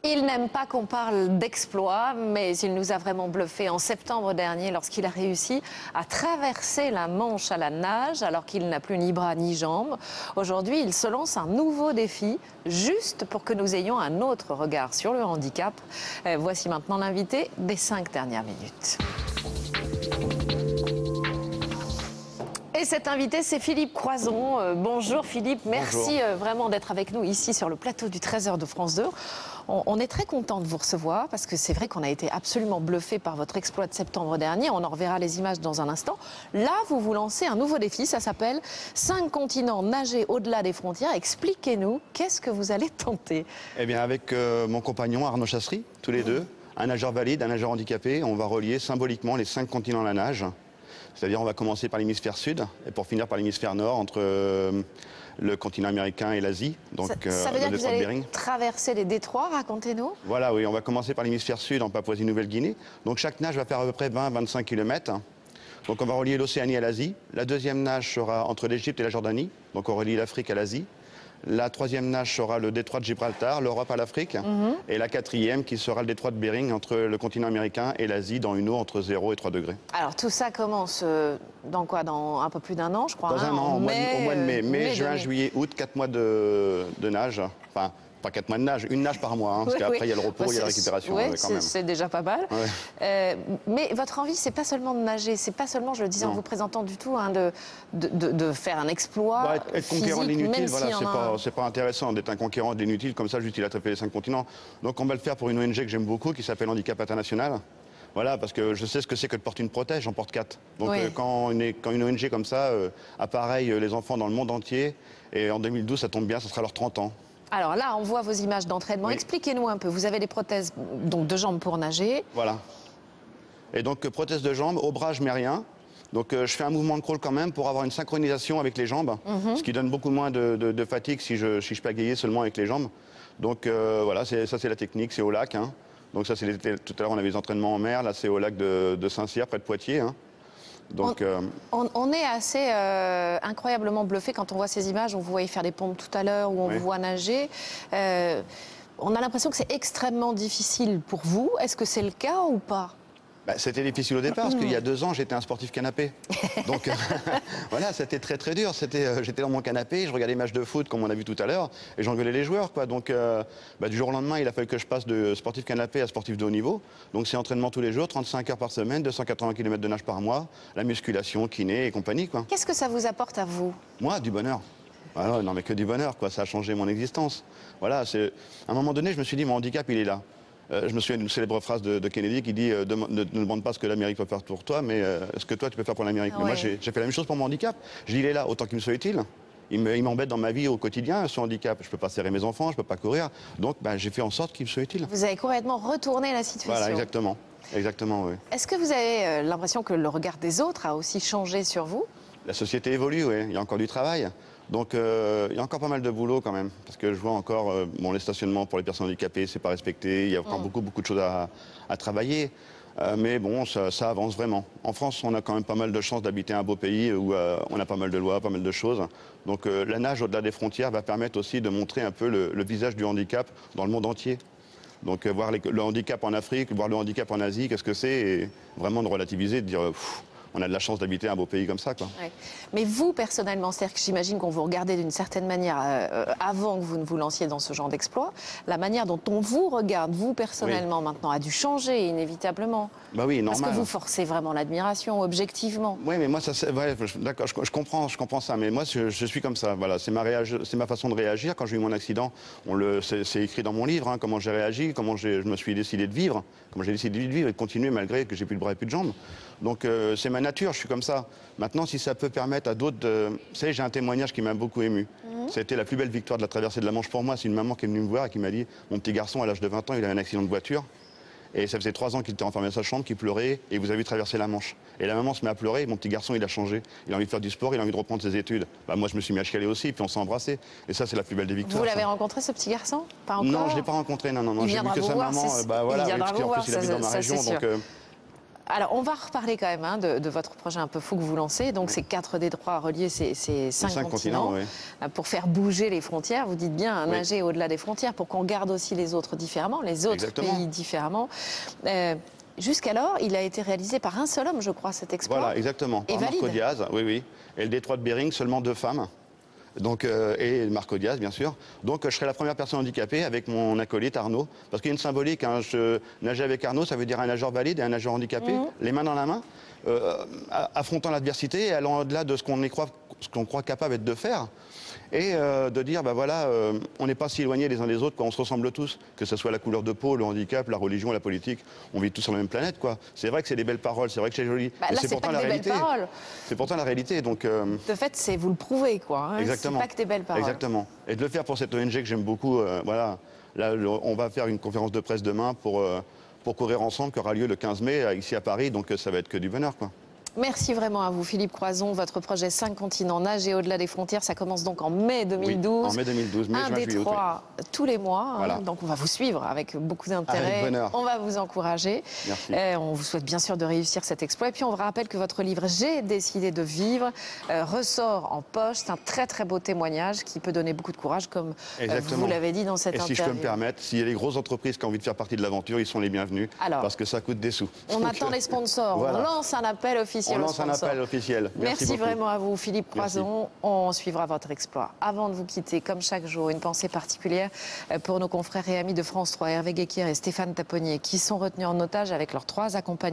Il n'aime pas qu'on parle d'exploit, mais il nous a vraiment bluffé en septembre dernier lorsqu'il a réussi à traverser la Manche à la nage alors qu'il n'a plus ni bras ni jambes. Aujourd'hui, il se lance un nouveau défi, juste pour que nous ayons un autre regard sur le handicap. Voici maintenant l'invité des 5 dernières minutes. Et cet invité, c'est Philippe Croison. Bonjour Philippe, merci vraiment d'être avec nous ici sur le plateau du 13h de France 2. On est très content de vous recevoir parce que c'est vrai qu'on a été absolument bluffé par votre exploit de septembre dernier. On en reverra les images dans un instant. Là, vous vous lancez un nouveau défi, ça s'appelle 5 continents, nager au-delà des frontières. Expliquez-nous, qu'est-ce que vous allez tenter? Eh bien, avec mon compagnon Arnaud Chassery, tous les deux, un nageur valide, un nageur handicapé, on va relier symboliquement les 5 continents à la nage. C'est-à-dire on va commencer par l'hémisphère sud et pour finir par l'hémisphère nord entre le continent américain et l'Asie. Ça veut dire que vous allez traverser les détroits, racontez-nous. Voilà, oui, on va commencer par l'hémisphère sud en Papouasie-Nouvelle-Guinée. Donc chaque nage va faire à peu près 20-25 km. Donc on va relier l'Océanie à l'Asie. La deuxième nage sera entre l'Égypte et la Jordanie. Donc on relie l'Afrique à l'Asie. La troisième nage sera le détroit de Gibraltar, l'Europe à l'Afrique. Et la quatrième qui sera le détroit de Bering entre le continent américain et l'Asie dans une eau entre 0 et 3 degrés. Alors tout ça commence dans quoi? Dans un peu plus d'un an, je crois. Dans un an, au mois de mai. Mai, juin, juillet, août, 4 mois de nage. Enfin, pas 4 mois de nage, une nage par mois, parce qu'après il y a le repos, il y a la récupération quand même. C'est déjà pas mal. Mais votre envie, c'est pas seulement de nager, c'est pas seulement, je le disais en vous présentant du tout, de faire un exploit être conquérant de physique, l'inutile, même voilà, c'est pas intéressant d'être un conquérant de l'inutile, comme ça juste il a tapé les 5 continents. Donc on va le faire pour une ONG que j'aime beaucoup, qui s'appelle Handicap International. Voilà, parce que je sais ce que c'est que de porter une prothèse, j'en porte 4. Donc quand une ONG comme ça appareille les enfants dans le monde entier, et en 2012 ça tombe bien, ça sera leurs 30 ans. Alors là, on voit vos images d'entraînement. Expliquez-nous un peu. Vous avez des prothèses donc, de jambes pour nager. Voilà. Et donc, prothèse de jambes, au bras, je mets rien. Donc, je fais un mouvement de crawl quand même pour avoir une synchronisation avec les jambes, ce qui donne beaucoup moins de fatigue si je pagaillais seulement avec les jambes. Donc, voilà, ça c'est la technique, c'est au lac. Donc, ça, c'est tout à l'heure, on avait des entraînements en mer. Là, c'est au lac de Saint-Cyr, près de Poitiers. Donc, on est assez incroyablement bluffé quand on voit ces images. On vous voyait faire des pompes tout à l'heure, où on vous voit nager. On a l'impression que c'est extrêmement difficile pour vous. Est-ce que c'est le cas ou pas? C'était difficile au départ, parce qu'il y a 2 ans, j'étais un sportif canapé. Donc voilà, c'était très très dur. J'étais dans mon canapé, je regardais les matchs de foot, comme on a vu tout à l'heure, et j'engueulais les joueurs, quoi. Donc du jour au lendemain, il a fallu que je passe de sportif canapé à sportif de haut niveau. Donc c'est entraînement tous les jours, 35 heures par semaine, 280 km de nage par mois, la musculation, kiné et compagnie, quoi. Qu'est-ce que ça vous apporte à vous? Moi, du bonheur. Ah non, mais que du bonheur, quoi. Ça a changé mon existence. Voilà, à un moment donné, je me suis dit, mon handicap, il est là. Je me souviens d'une célèbre phrase de Kennedy qui dit ne demande pas ce que l'Amérique peut faire pour toi, mais ce que toi tu peux faire pour l'Amérique. Moi j'ai fait la même chose pour mon handicap. Je dis il est là, autant qu'il me soit utile. Il m'embête dans ma vie au quotidien, ce handicap. Je ne peux pas serrer mes enfants, je ne peux pas courir. Donc j'ai fait en sorte qu'il me soit utile. Vous avez complètement retourné la situation. Voilà, exactement. Exactement, oui. Est-ce que vous avez l'impression que le regard des autres a aussi changé sur vous? La société évolue, oui. Il y a encore du travail. Donc il y a encore pas mal de boulot quand même, parce que je vois encore les stationnements pour les personnes handicapées, c'est pas respecté, il y a encore beaucoup de choses à travailler, mais bon, ça avance vraiment. En France, on a quand même pas mal de chance d'habiter un beau pays où on a pas mal de lois, pas mal de choses. Donc la nage au-delà des frontières va permettre aussi de montrer un peu le visage du handicap dans le monde entier. Donc voir le handicap en Afrique, voir le handicap en Asie, qu'est-ce que c'est, et vraiment de relativiser, de dire... on a de la chance d'habiter un beau pays comme ça, quoi. Mais vous, personnellement, c'est-à-dire que j'imagine qu'on vous regardait d'une certaine manière avant que vous ne vous lanciez dans ce genre d'exploit. La manière dont on vous regarde, vous, personnellement, maintenant, a dû changer, inévitablement. Bah oui, normal. Parce que vous forcez vraiment l'admiration, objectivement. Oui, mais moi, d'accord, je comprends ça. Mais moi, je suis comme ça. Voilà, c'est ma façon de réagir. Quand j'ai eu mon accident, c'est écrit dans mon livre, comment j'ai réagi, comment je me suis décidé de vivre, comment j'ai décidé de vivre et de continuer malgré que j'ai plus de bras et plus de jambes. Donc c'est ma nature, je suis comme ça. Maintenant, si ça peut permettre à d'autres Vous savez, j'ai un témoignage qui m'a beaucoup ému. C'était la plus belle victoire de la traversée de la Manche pour moi. C'est une maman qui est venue me voir et qui m'a dit « Mon petit garçon, à l'âge de 20 ans, il a eu un accident de voiture. Et ça faisait 3 ans qu'il était enfermé dans sa chambre, qu'il pleurait, et vous avez vu traverser la Manche. Et la maman se met à pleurer, et mon petit garçon, il a changé. Il a envie de faire du sport, il a envie de reprendre ses études. Moi, je me suis mis à chialer aussi, puis on s'est embrassés. Et ça, c'est la plus belle des victoires. Vous l'avez rencontré, ce petit garçon? Pas encore? Non, je ne l'ai pas rencontré, non. Il j'ai vu viendra que vous sa voir, maman, il viendra vous voir, en plus, il habite dans ma région, donc... Alors, on va reparler quand même de votre projet un peu fou que vous lancez. Donc, c'est 4 détroits reliés, c'est 5 continents. Oui. Pour faire bouger les frontières, vous dites bien nager au-delà des frontières pour qu'on garde aussi les autres différemment, les autres pays différemment. Jusqu'alors, il a été réalisé par un seul homme, je crois, cet exploit. Voilà, exactement. Et par Marco Diaz, oui. Et le détroit de Bering, seulement 2 femmes. Donc, et Marco Diaz, bien sûr. Donc, je serai la première personne handicapée avec mon acolyte Arnaud. Parce qu'il y a une symbolique. Hein, nager avec Arnaud, ça veut dire un nageur valide et un nageur handicapé, les mains dans la main, affrontant l'adversité et allant au-delà de ce qu'on croit capable de faire. Et de dire, ben voilà, on n'est pas si éloignés les uns des autres, quoi, on se ressemble tous, que ce soit la couleur de peau, le handicap, la religion, la politique, on vit tous sur la même planète, quoi. C'est vrai que c'est des belles paroles, c'est vrai que c'est joli, mais c'est pourtant la réalité. C'est pourtant la réalité, donc... De fait, vous le prouvez, quoi. Hein, exactement. C'est pas que des belles paroles. Exactement. Et de le faire pour cette ONG que j'aime beaucoup, voilà. Là, on va faire une conférence de presse demain pour courir ensemble, qui aura lieu le 15 mai, ici à Paris, donc ça va être que du bonheur, quoi. Merci vraiment à vous, Philippe Croizon. Votre projet 5 continents, nager au-delà des frontières, ça commence donc en mai 2012. Oui, en mai 2012, mai, un juin, détroit tous les mois. Voilà. Donc on va vous suivre avec beaucoup d'intérêt. Avec bonheur. On va vous encourager. Merci. On vous souhaite bien sûr de réussir cet exploit. Et puis on vous rappelle que votre livre J'ai décidé de vivre ressort en poche. C'est un très très beau témoignage qui peut donner beaucoup de courage, comme vous l'avez dit dans cette interview. Et si je peux me permettre, s'il y a des grosses entreprises qui ont envie de faire partie de l'aventure, ils sont les bienvenus. Alors, parce que ça coûte des sous. On attend les sponsors. Voilà. On lance un appel officiel aux sponsors. Officiel. Merci vraiment à vous, Philippe Croizon. On suivra votre exploit. Avant de vous quitter, comme chaque jour, une pensée particulière pour nos confrères et amis de France 3, Hervé Guéquière et Stéphane Taponnier, qui sont retenus en otage avec leurs 3 accompagnants.